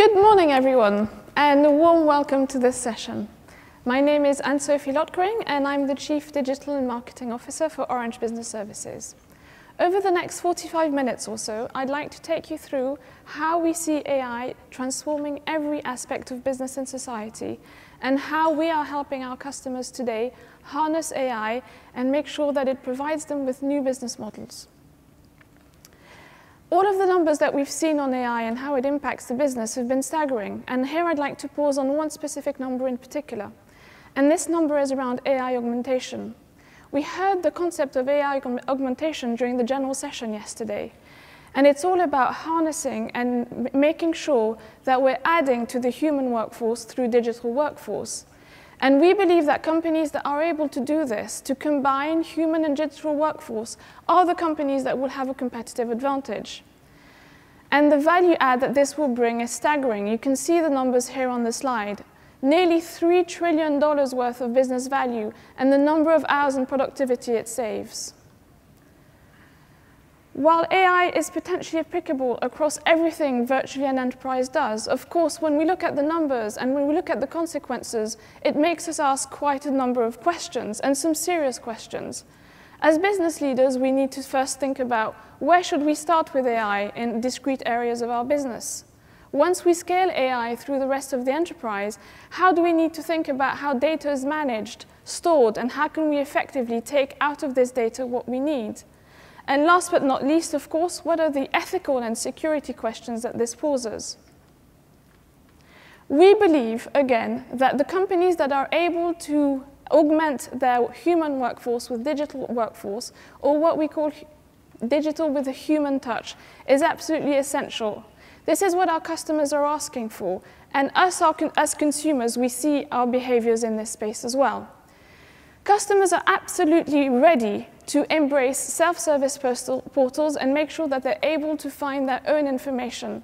Good morning, everyone, and a warm welcome to this session. My name is Sophie Lotgering, and I'm the Chief Digital and Marketing Officer for Orange Business Services. Over the next 45 minutes or so, I'd like to take you through how we see AI transforming every aspect of business and society, and how we are helping our customers today harness AI and make sure that it provides them with new business models. All of the numbers that we've seen on AI and how it impacts the business have been staggering, and here I'd like to pause on one specific number in particular, and this number is around AI augmentation. We heard the concept of AI augmentation during the general session yesterday, and it's all about harnessing and making sure that we're adding to the human workforce through digital workforce. And we believe that companies that are able to do this, to combine human and digital workforce, are the companies that will have a competitive advantage. And the value add that this will bring is staggering. You can see the numbers here on the slide. Nearly $3 trillion worth of business value and the number of hours and productivity it saves. While AI is potentially applicable across everything virtually an enterprise does, of course, when we look at the numbers and when we look at the consequences, it makes us ask quite a number of questions, and some serious questions. As business leaders, we need to first think about where should we start with AI in discrete areas of our business. Once we scale AI through the rest of the enterprise, how do we need to think about how data is managed, stored, and how can we effectively take out of this data what we need? And last but not least, of course, what are the ethical and security questions that this poses? We believe, again, that the companies that are able to augment their human workforce with digital workforce, or what we call digital with a human touch, is absolutely essential. This is what our customers are asking for, and us as consumers, we see our behaviors in this space as well. Customers are absolutely ready to embrace self-service portals and make sure that they're able to find their own information.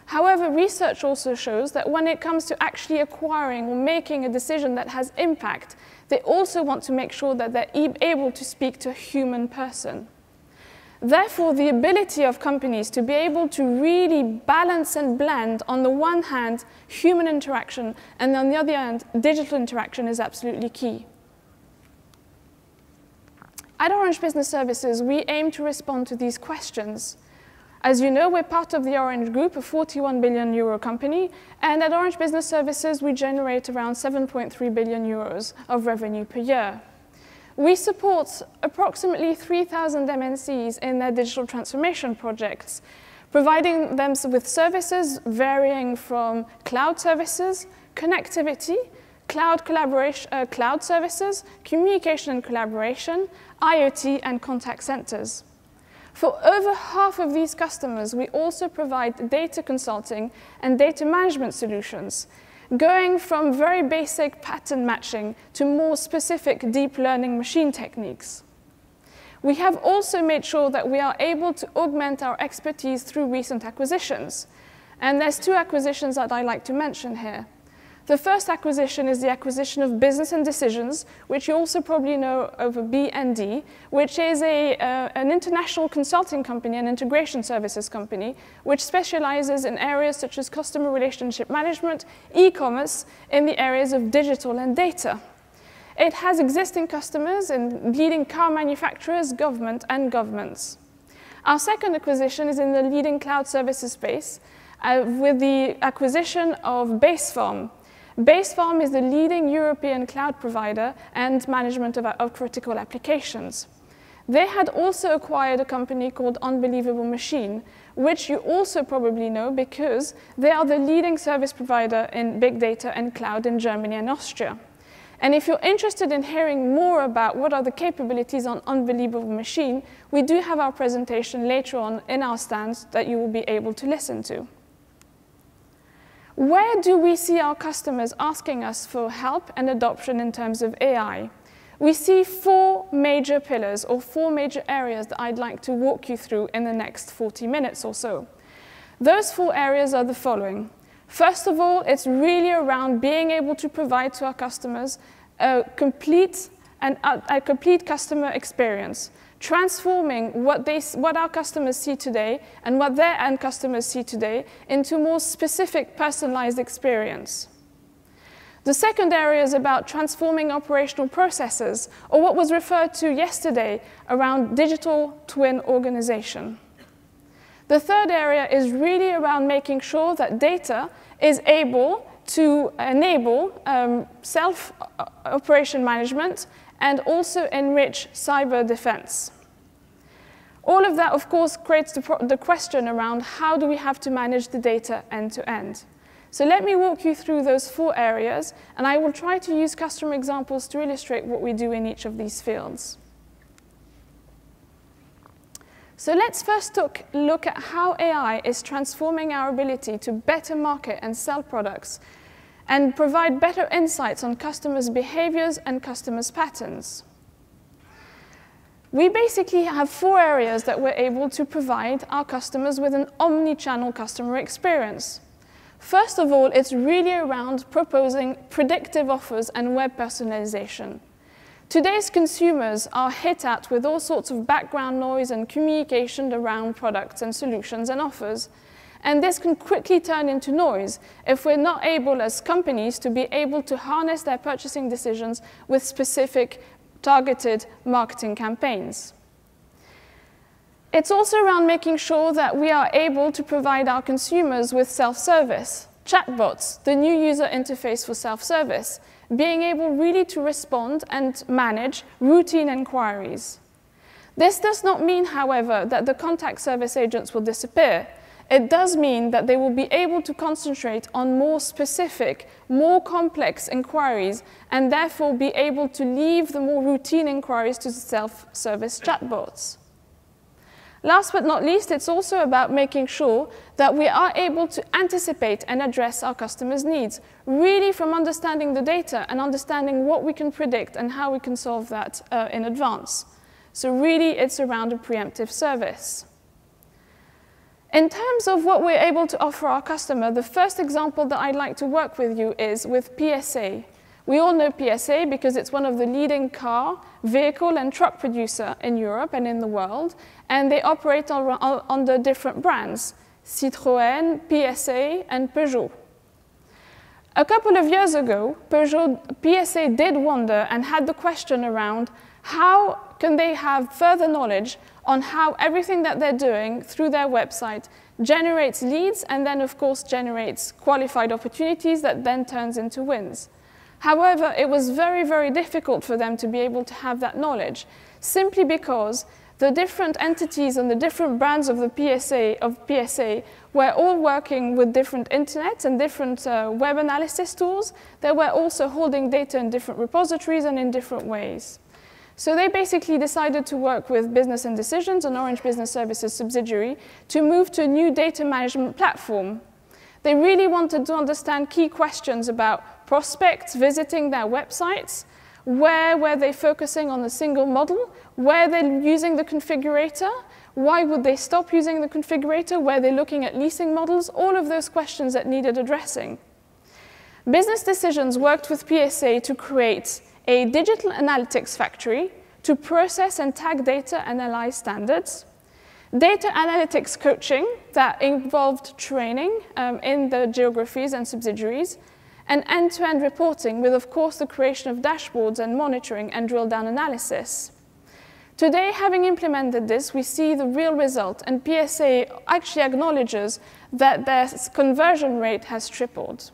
However, research also shows that when it comes to actually acquiring or making a decision that has impact, they also want to make sure that they're able to speak to a human person. Therefore, the ability of companies to be able to really balance and blend, on the one hand, human interaction, and on the other hand, digital interaction is absolutely key. At Orange Business Services, we aim to respond to these questions. As you know, we're part of the Orange Group, a 41 billion euro company, and at Orange Business Services, we generate around 7.3 billion euros of revenue per year. We support approximately 3,000 MNCs in their digital transformation projects, providing them with services varying from cloud services, connectivity, cloud services, communication and collaboration, IoT, and contact centers. For over half of these customers, we also provide data consulting and data management solutions, going from very basic pattern matching to more specific deep learning machine techniques. We have also made sure that we are able to augment our expertise through recent acquisitions. And there's two acquisitions that I'd like to mention here. The first acquisition is the acquisition of Business and Decisions, which you also probably know over B&D, which is an international consulting company and integration services company, which specializes in areas such as customer relationship management, e-commerce, in the areas of digital and data. It has existing customers in leading car manufacturers, government, and governments. Our second acquisition is in the leading cloud services space with the acquisition of Basefarm. Basefarm is the leading European cloud provider and management of critical applications. They had also acquired a company called Unbelievable Machine, which you also probably know because they are the leading service provider in big data and cloud in Germany and Austria. And if you're interested in hearing more about what are the capabilities on Unbelievable Machine, we do have our presentation later on in our stands that you will be able to listen to. Where do we see our customers asking us for help and adoption in terms of AI? We see four major pillars or four major areas that I'd like to walk you through in the next 40 minutes or so. Those four areas are the following. First of all, it's really around being able to provide to our customers a complete customer experience. transforming what our customers see today and what their end customers see today into a more specific, personalized experience. The second area is about transforming operational processes, or what was referred to yesterday around digital twin organization. The third area is really around making sure that data is able to enable self-operation management and also enrich cyber defense. All of that, of course, creates the question around how do we have to manage the data end to end. So let me walk you through those 4 areas, and I will try to use customer examples to illustrate what we do in each of these fields. So let's first look at how AI is transforming our ability to better market and sell products and provide better insights on customers' behaviors and customers' patterns. We basically have 4 areas that we're able to provide our customers with an omni-channel customer experience. First of all, it's really around proposing predictive offers and web personalization. Today's consumers are hit at with all sorts of background noise and communication around products and solutions and offers. And this can quickly turn into noise if we're not able as companies to be able to harness their purchasing decisions with specific targeted marketing campaigns. It's also around making sure that we are able to provide our consumers with self-service, chatbots, the new user interface for self-service, being able really to respond and manage routine enquiries. This does not mean, however, that the contact service agents will disappear. It does mean that they will be able to concentrate on more specific, more complex inquiries, and therefore be able to leave the more routine inquiries to the self-service chatbots. Last but not least, it's also about making sure that we are able to anticipate and address our customers' needs, really from understanding the data and understanding what we can predict and how we can solve that in advance. So really, it's around a preemptive service. In terms of what we're able to offer our customer, the first example that I'd like to work with you is with PSA. We all know PSA because it's one of the leading car, vehicle, and truck producer in Europe and in the world, and they operate under different brands, Citroën, PSA, and Peugeot. A couple of years ago, PSA did wonder and had the question around how can they have further knowledge on how everything that they're doing through their website generates leads and then, of course, generates qualified opportunities that then turns into wins. However, it was very, very difficult for them to be able to have that knowledge, simply because the different entities and the different brands of the PSA were all working with different internets and different web analysis tools. They were also holding data in different repositories and in different ways. So they basically decided to work with Business and Decisions, an Orange Business Services subsidiary, to move to a new data management platform. They really wanted to understand key questions about prospects visiting their websites. Where were they focusing on a single model? Were they using the configurator? Why would they stop using the configurator? Were they looking at leasing models? All of those questions that needed addressing. Business Decisions worked with PSA to create a digital analytics factory to process and tag data and analyze standards, data analytics coaching that involved training in the geographies and subsidiaries, and end-to-end reporting with, of course, the creation of dashboards and monitoring and drill-down analysis. Today, having implemented this, we see the real result, and PSA actually acknowledges that their conversion rate has tripled.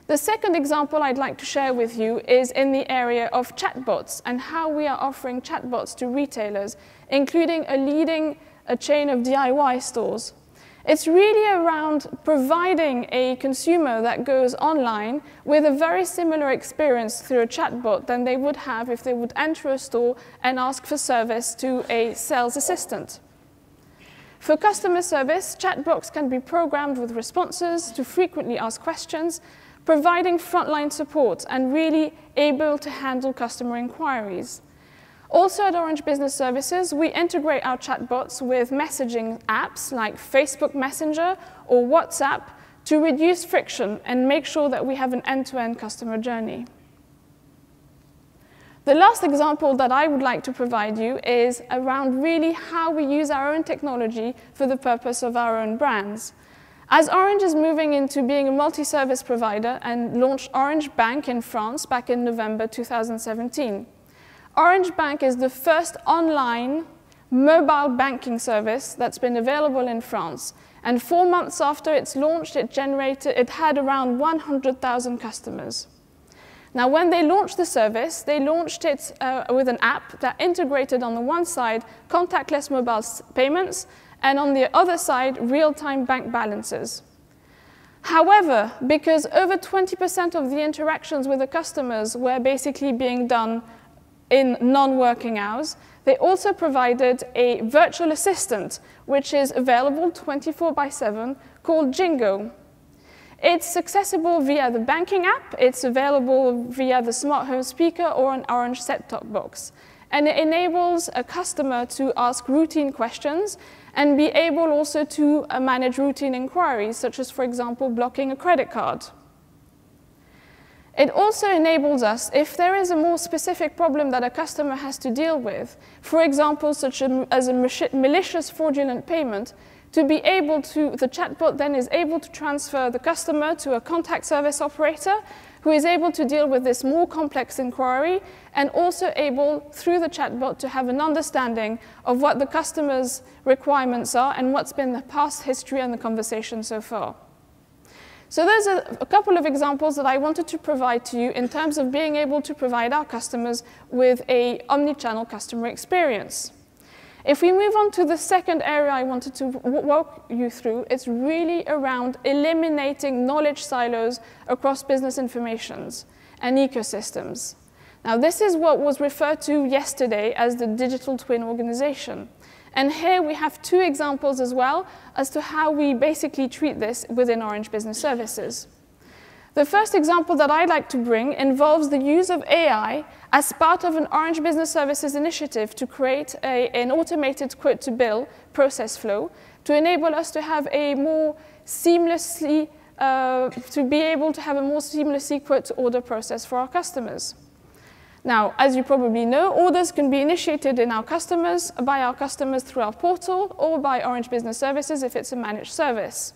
The second example I'd like to share with you is in the area of chatbots and how we are offering chatbots to retailers, including a chain of DIY stores. It's really around providing a consumer that goes online with a very similar experience through a chatbot than they would have if they would enter a store and ask for service to a sales assistant. For customer service, chatbots can be programmed with responses to frequently asked questions, providing frontline support and really able to handle customer inquiries. Also at Orange Business Services, we integrate our chatbots with messaging apps like Facebook Messenger or WhatsApp to reduce friction and make sure that we have an end-to-end customer journey. The last example that I would like to provide you is around really how we use our own technology for the purpose of our own brands. As Orange is moving into being a multi-service provider and launched Orange Bank in France back in November 2017. Orange Bank is the first online mobile banking service that's been available in France. And 4 months after its launch, it had around 100,000 customers. Now, when they launched the service, they launched it with an app that integrated on the one side contactless mobile payments, and on the other side, real-time bank balances. However, because over 20% of the interactions with the customers were basically being done in non-working hours, they also provided a virtual assistant, which is available 24/7, called Jingo. It's accessible via the banking app, it's available via the smart home speaker or an Orange set-top box. And it enables a customer to ask routine questions and be able also to manage routine inquiries, such as, for example, blocking a credit card. It also enables us, if there is a more specific problem that a customer has to deal with, for example, such as a malicious fraudulent payment, to be able to, the chatbot then is able to transfer the customer to a contact service operator who is able to deal with this more complex inquiry and also able, through the chatbot, to have an understanding of what the customer's requirements are and what's been the past history and the conversation so far. So there's a couple of examples that I wanted to provide to you in terms of being able to provide our customers with an omni-channel customer experience. If we move on to the second area I wanted to walk you through, it's really around eliminating knowledge silos across business informations and ecosystems. Now, this is what was referred to yesterday as the digital twin organization. And here we have two examples as well as to how we basically treat this within Orange Business Services. The first example that I'd like to bring involves the use of AI as part of an Orange Business Services initiative to create an automated quote-to-bill process flow to enable us to have a more seamlessly, quote-to-order process for our customers. Now, as you probably know, orders can be initiated by our customers through our portal or by Orange Business Services if it's a managed service.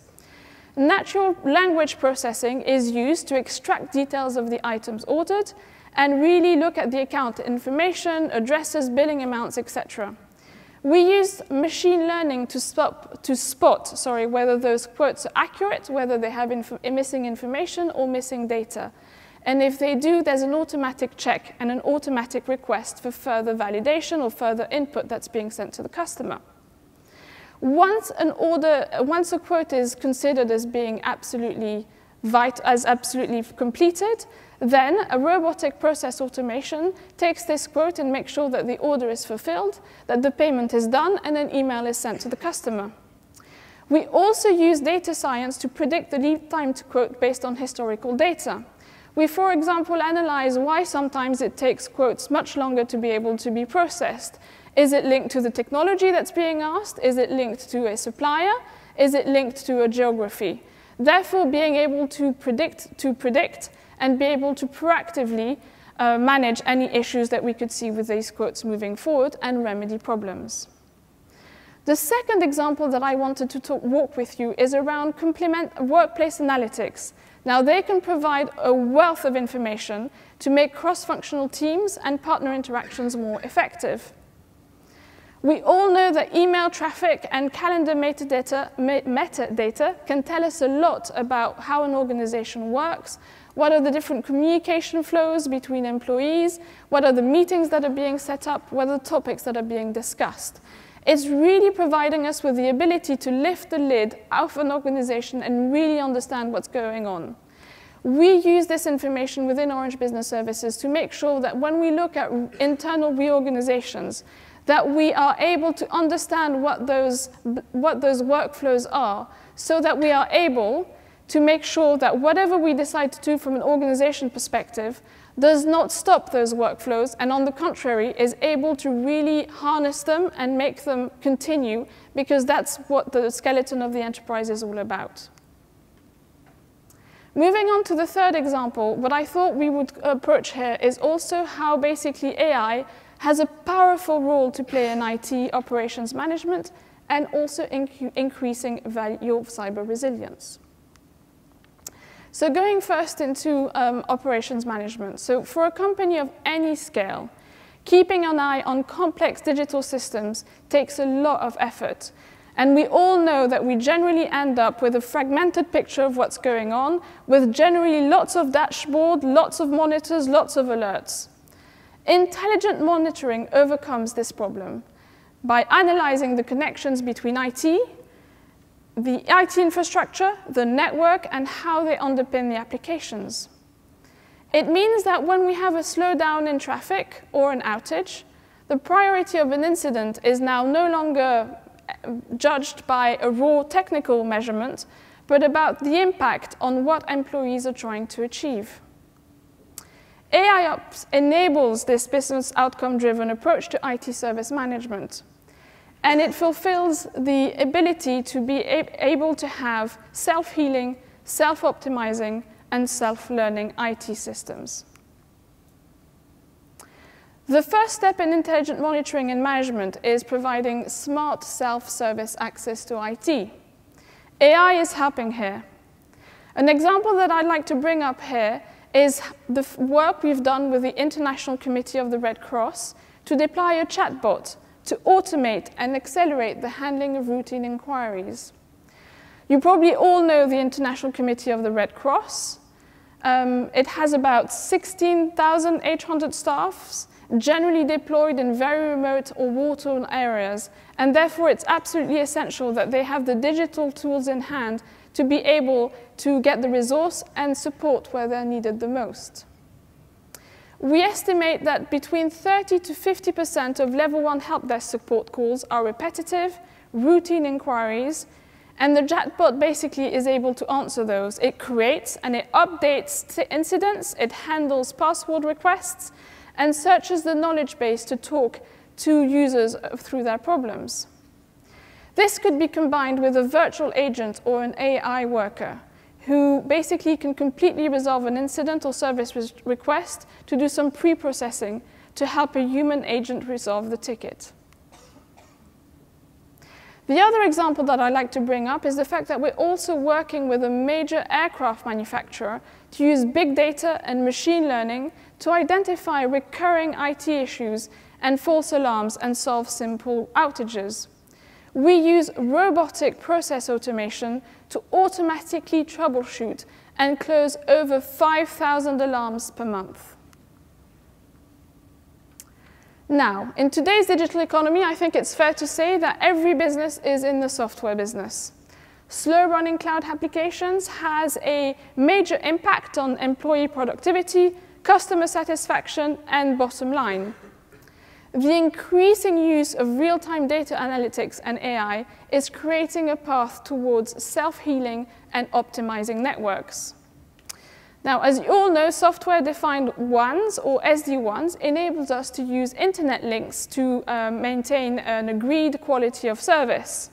Natural language processing is used to extract details of the items ordered and really look at the account information, addresses, billing amounts, etc. We use machine learning to spot whether those quotes are accurate, whether they have missing information or missing data. And if they do, there's an automatic check and an automatic request for further validation or further input that's being sent to the customer. Once a quote is considered as being absolutely completed, then a robotic process automation takes this quote and makes sure that the order is fulfilled, that the payment is done, and an email is sent to the customer. We also use data science to predict the lead time to quote based on historical data. We, for example, analyze why sometimes it takes quotes much longer to be able to be processed. Is it linked to the technology that's being asked? Is it linked to a supplier? Is it linked to a geography? Therefore, being able to predict and be able to proactively manage any issues that we could see with these quotes moving forward and remedy problems. The second example that I wanted to walk with you is around workplace analytics. Now, they can provide a wealth of information to make cross-functional teams and partner interactions more effective. We all know that email traffic and calendar metadata can tell us a lot about how an organization works, what are the different communication flows between employees, what are the meetings that are being set up, what are the topics that are being discussed. It's really providing us with the ability to lift the lid off an organization and really understand what's going on. We use this information within Orange Business Services to make sure that when we look at internal reorganizations, that we are able to understand what those workflows are, so that we are able to make sure that whatever we decide to do from an organization perspective does not stop those workflows, and on the contrary, is able to really harness them and make them continue, because that's what the skeleton of the enterprise is all about. Moving on to the third example, what I thought we would approach here is also how basically AI has a powerful role to play in IT operations management and also increasing value of cyber resilience. So going first into operations management. So for a company of any scale, keeping an eye on complex digital systems takes a lot of effort. And we all know that we generally end up with a fragmented picture of what's going on, with generally lots of dashboard, lots of monitors, lots of alerts. Intelligent monitoring overcomes this problem by analyzing the connections between IT, the IT infrastructure, the network, and how they underpin the applications. It means that when we have a slowdown in traffic or an outage, the priority of an incident is now no longer judged by a raw technical measurement, but about the impact on what employees are trying to achieve. AIOps enables this business outcome-driven approach to IT service management, and it fulfills the ability to be able to have self-healing, self-optimizing, and self-learning IT systems. The first step in intelligent monitoring and management is providing smart self-service access to IT. AI is helping here. An example that I'd like to bring up here is the work we've done with the International Committee of the Red Cross to deploy a chatbot to automate and accelerate the handling of routine inquiries. You probably all know the International Committee of the Red Cross. It has about 16,800 staffs, generally deployed in very remote or war-torn areas, and therefore it's absolutely essential that they have the digital tools in hand to be able to get the resource and support where they're needed the most. We estimate that between 30 to 50% of level 1 help desk support calls are repetitive, routine inquiries, and the chatbot basically is able to answer those. It creates and it updates incidents, it handles password requests, and searches the knowledge base to talk to users through their problems. This could be combined with a virtual agent or an AI worker who basically can completely resolve an incident or service request to do some pre-processing to help a human agent resolve the ticket. The other example that I'd like to bring up is the fact that we're also working with a major aircraft manufacturer to use big data and machine learning to identify recurring IT issues and false alarms and solve simple outages. We use robotic process automation to automatically troubleshoot and close over 5,000 alarms per month. Now, in today's digital economy, I think it's fair to say that every business is in the software business. Slow-running cloud applications has a major impact on employee productivity, customer satisfaction, and bottom line. The increasing use of real-time data analytics and AI is creating a path towards self-healing and optimizing networks. Now, as you all know, software-defined WANs or SD-WANs enables us to use internet links to maintain an agreed quality of service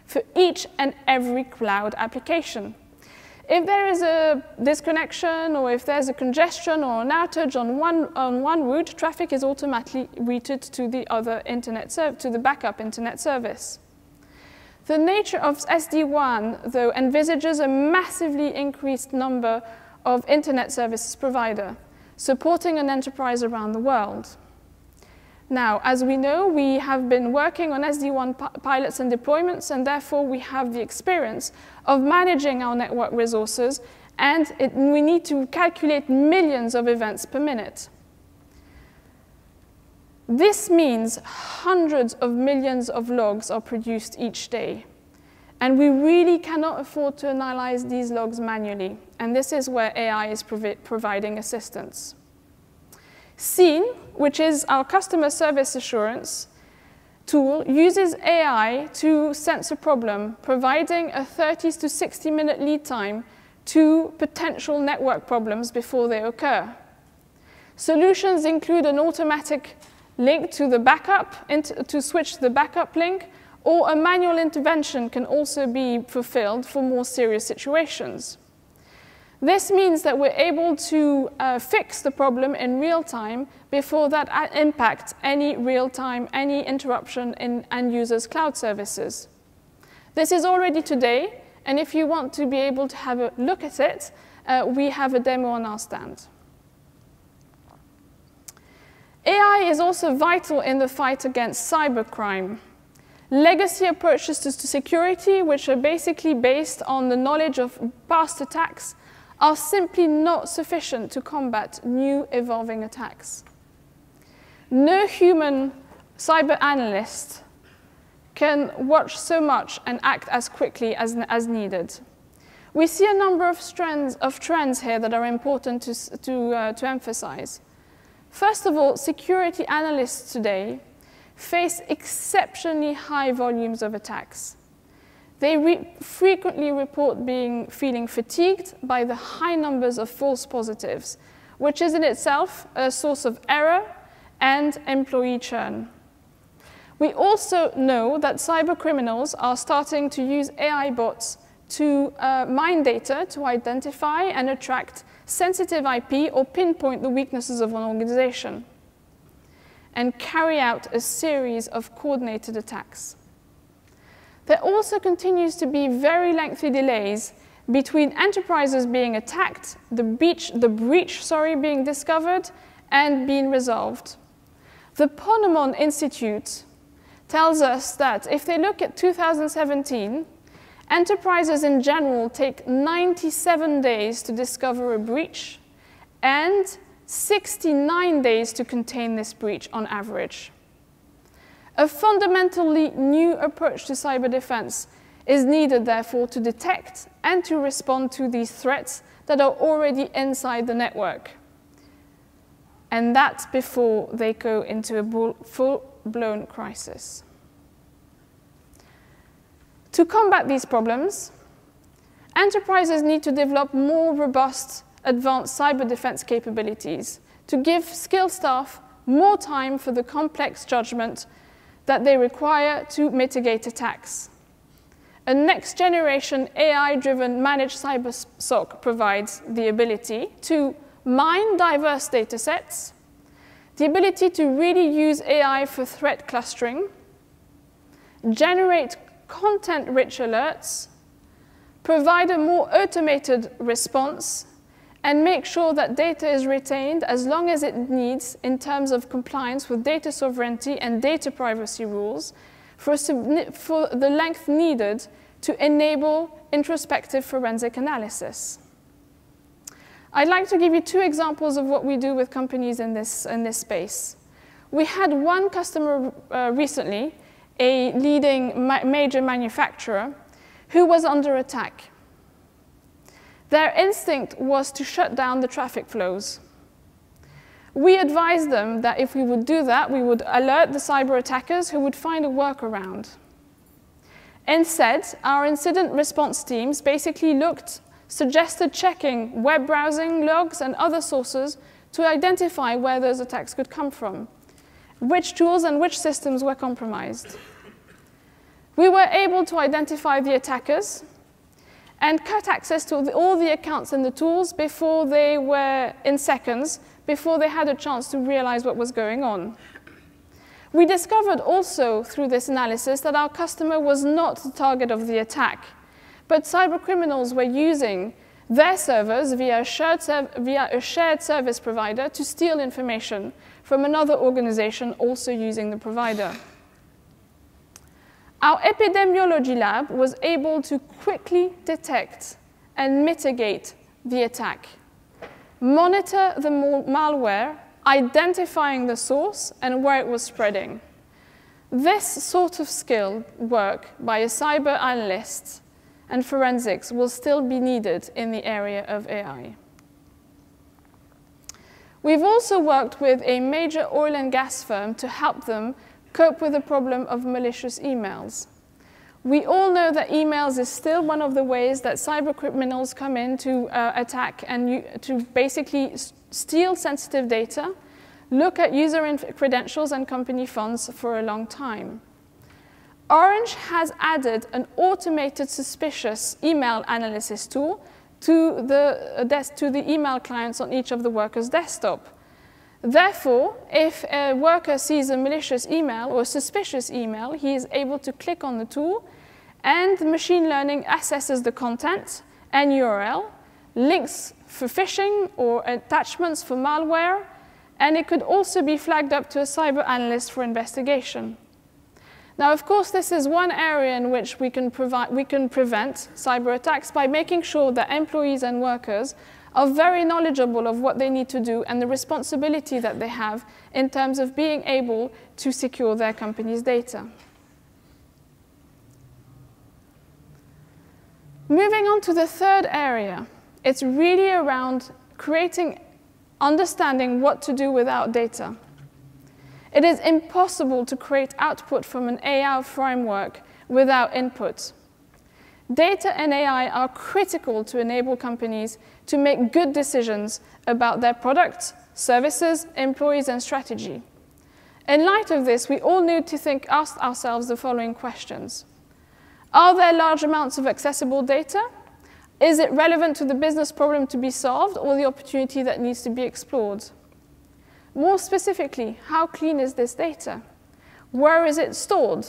for each and every cloud application. If there is a disconnection or if there's a congestion or an outage on one route, traffic is automatically routed to the other to the backup internet service. The nature of SD-WAN, though, envisages a massively increased number of internet services provider, supporting an enterprise around the world. Now, as we know, we have been working on SD-WAN pilots and deployments, and therefore we have the experience of managing our network resources, and we need to calculate millions of events per minute. This means hundreds of millions of logs are produced each day, and we really cannot afford to analyze these logs manually, and this is where AI is providing assistance. Scene, which is our customer service assurance tool, uses AI to sense a problem, providing a 30 to 60-minute lead time to potential network problems before they occur. Solutions include an automatic link to the backup, to switch to the backup link, or a manual intervention can also be fulfilled for more serious situations. This means that we're able to fix the problem in real time before that impacts any real-time, any interruption in end users' cloud services. This is already today, and if you want to be able to have a look at it, we have a demo on our stand. AI is also vital in the fight against cybercrime. Legacy approaches to security, which are basically based on the knowledge of past attacks, are simply not sufficient to combat new evolving attacks. No human cyber analyst can watch so much and act as quickly as needed. We see a number of trends here that are important to emphasize. First of all, security analysts today face exceptionally high volumes of attacks. They frequently report feeling fatigued by the high numbers of false positives, which is in itself a source of error and employee churn. We also know that cybercriminals are starting to use AI bots to mine data to identify and attract sensitive IP or pinpoint the weaknesses of an organization and carry out a series of coordinated attacks. There also continues to be very lengthy delays between enterprises being attacked, the breach being discovered, and being resolved. The Ponemon Institute tells us that if they look at 2017, enterprises in general take 97 days to discover a breach and 69 days to contain this breach on average. A fundamentally new approach to cyber defense is needed, therefore, to detect and to respond to these threats that are already inside the network. And that's before they go into a full-blown crisis. To combat these problems, enterprises need to develop more robust, advanced cyber defense capabilities to give skilled staff more time for the complex judgment that they require to mitigate attacks. A next-generation AI-driven managed cyber SOC provides the ability to mine diverse data sets, the ability to really use AI for threat clustering, generate content-rich alerts, provide a more automated response, and make sure that data is retained as long as it needs in terms of compliance with data sovereignty and data privacy rules for the length needed to enable introspective forensic analysis. I'd like to give you two examples of what we do with companies in this space. We had one customer recently, a leading major manufacturer, who was under attack. Their instinct was to shut down the traffic flows. We advised them that if we would do that, we would alert the cyber attackers who would find a workaround. Instead, our incident response teams basically suggested checking web browsing logs and other sources to identify where those attacks could come from, which tools and which systems were compromised. We were able to identify the attackers and cut access to all the accounts and the tools in seconds, before they had a chance to realize what was going on. We discovered also through this analysis that our customer was not the target of the attack, but cybercriminals were using their servers via a shared service provider to steal information from another organization also using the provider. Our epidemiology lab was able to quickly detect and mitigate the attack, monitor the malware, identifying the source and where it was spreading. This sort of skill work by a cyber analyst and forensics will still be needed in the area of AI. We've also worked with a major oil and gas firm to help them cope with the problem of malicious emails. We all know that emails is still one of the ways that cybercriminals come in to attack and to basically steal sensitive data, look at user credentials and company funds for a long time. Orange has added an automated suspicious email analysis tool to the email clients on each of the workers' desktop. Therefore, if a worker sees a malicious email or a suspicious email, he is able to click on the tool, and the machine learning assesses the content and URL, links for phishing or attachments for malware, and it could also be flagged up to a cyber analyst for investigation. Now, of course, this is one area in which we can prevent cyber attacks by making sure that employees and workers are very knowledgeable of what they need to do and the responsibility that they have in terms of being able to secure their company's data. Moving on to the third area, it's really around understanding what to do without data. It is impossible to create output from an AI framework without input. Data and AI are critical to enable companies to make good decisions about their products, services, employees, and strategy. In light of this, we all need to ask ourselves the following questions. Are there large amounts of accessible data? Is it relevant to the business problem to be solved or the opportunity that needs to be explored? More specifically, how clean is this data? Where is it stored?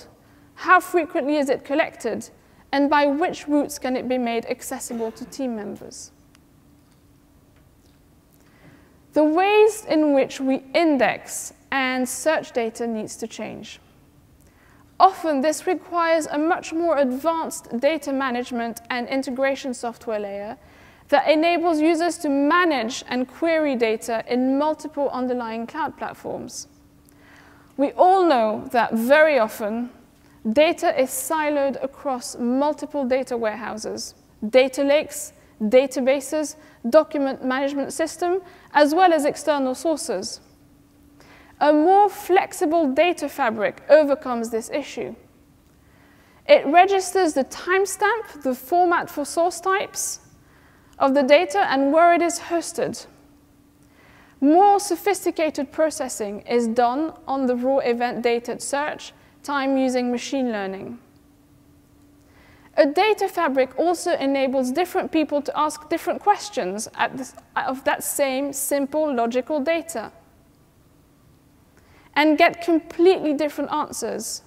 How frequently is it collected? And by which routes can it be made accessible to team members? The ways in which we index and search data needs to change. Often, this requires a much more advanced data management and integration software layer that enables users to manage and query data in multiple underlying cloud platforms. We all know that very often, data is siloed across multiple data warehouses, data lakes, databases, document management system, as well as external sources. A more flexible data fabric overcomes this issue. It registers the timestamp, the format for source types of the data, and where it is hosted. More sophisticated processing is done on the raw event data at search time using machine learning. A data fabric also enables different people to ask different questions of that same simple logical data and get completely different answers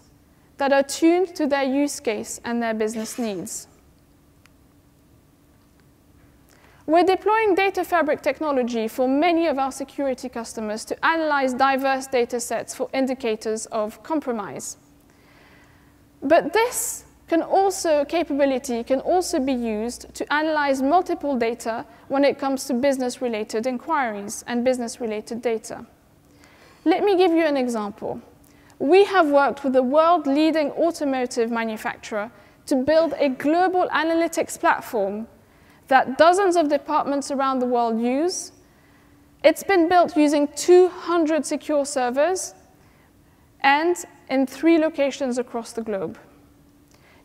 that are tuned to their use case and their business needs. We're deploying data fabric technology for many of our security customers to analyze diverse data sets for indicators of compromise. But this capability can also be used to analyze multiple data when it comes to business-related inquiries and business-related data. Let me give you an example. We have worked with a world-leading automotive manufacturer to build a global analytics platform that dozens of departments around the world use. It's been built using 200 secure servers and in 3 locations across the globe.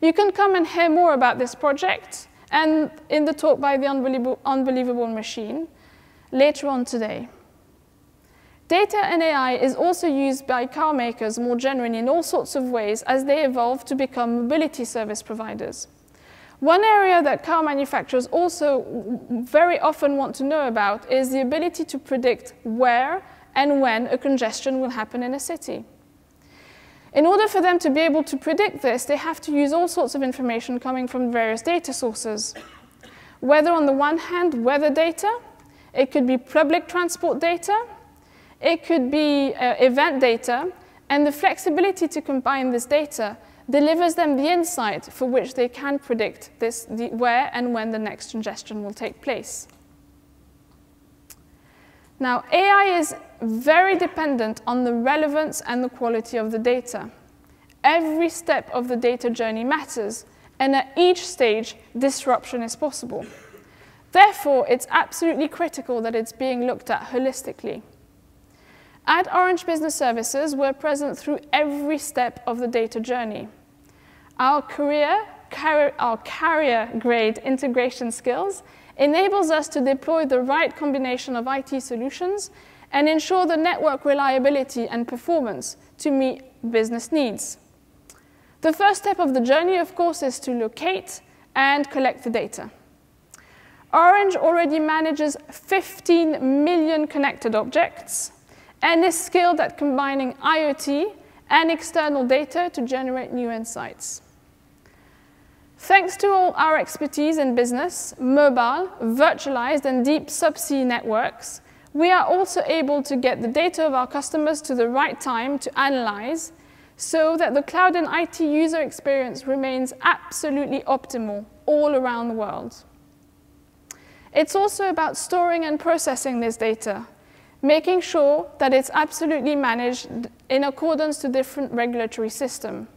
You can come and hear more about this project and in the talk by the Unbelievable Machine later on today. Data and AI is also used by car makers more generally in all sorts of ways as they evolve to become mobility service providers. One area that car manufacturers also very often want to know about is the ability to predict where and when a congestion will happen in a city. In order for them to be able to predict this, they have to use all sorts of information coming from various data sources. Whether on the one hand, weather data, it could be public transport data, it could be event data, and the flexibility to combine this data delivers them the insight for which they can predict where and when the next congestion will take place. Now, AI is very dependent on the relevance and the quality of the data. Every step of the data journey matters, and at each stage, disruption is possible. Therefore, it's absolutely critical that it's being looked at holistically. At Orange Business Services, we're present through every step of the data journey. Our carrier-grade integration skills enables us to deploy the right combination of IT solutions and ensure the network reliability and performance to meet business needs. The first step of the journey, of course, is to locate and collect the data. Orange already manages 15 million connected objects and is skilled at combining IoT and external data to generate new insights. Thanks to all our expertise in business, mobile, virtualized, and deep subsea networks, we are also able to get the data of our customers to the right time to analyze, so that the cloud and IT user experience remains absolutely optimal all around the world. It's also about storing and processing this data, making sure that it's absolutely managed in accordance to different regulatory systems.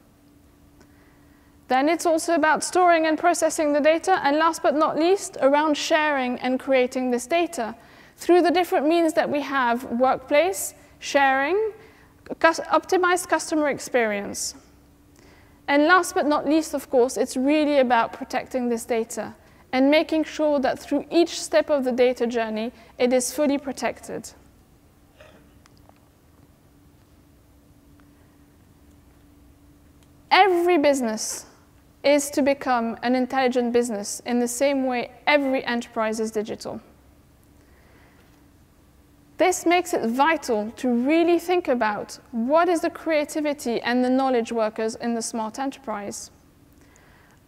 Then it's also about storing and processing the data, and last but not least, around sharing and creating this data through the different means that we have: workplace, sharing, optimized customer experience. And last but not least, of course, it's really about protecting this data and making sure that through each step of the data journey, it is fully protected. Every business is to become an intelligent business in the same way every enterprise is digital. This makes it vital to really think about what is the creativity and the knowledge workers in the smart enterprise.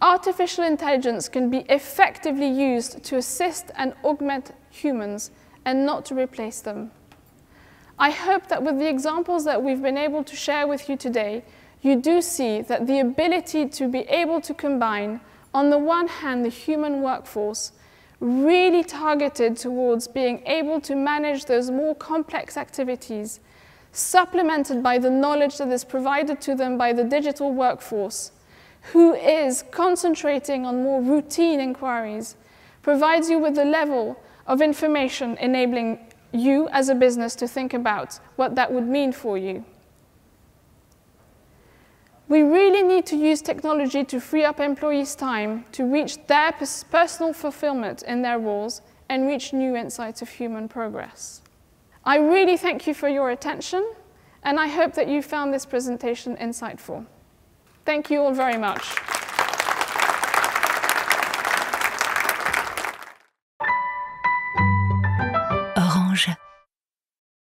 Artificial intelligence can be effectively used to assist and augment humans and not to replace them. I hope that with the examples that we've been able to share with you today, you do see that the ability to be able to combine, on the one hand, the human workforce, really targeted towards being able to manage those more complex activities, supplemented by the knowledge that is provided to them by the digital workforce, who is concentrating on more routine inquiries, provides you with the level of information enabling you as a business to think about what that would mean for you. We really need to use technology to free up employees' time to reach their personal fulfillment in their roles and reach new insights of human progress. I really thank you for your attention, and I hope that you found this presentation insightful. Thank you all very much.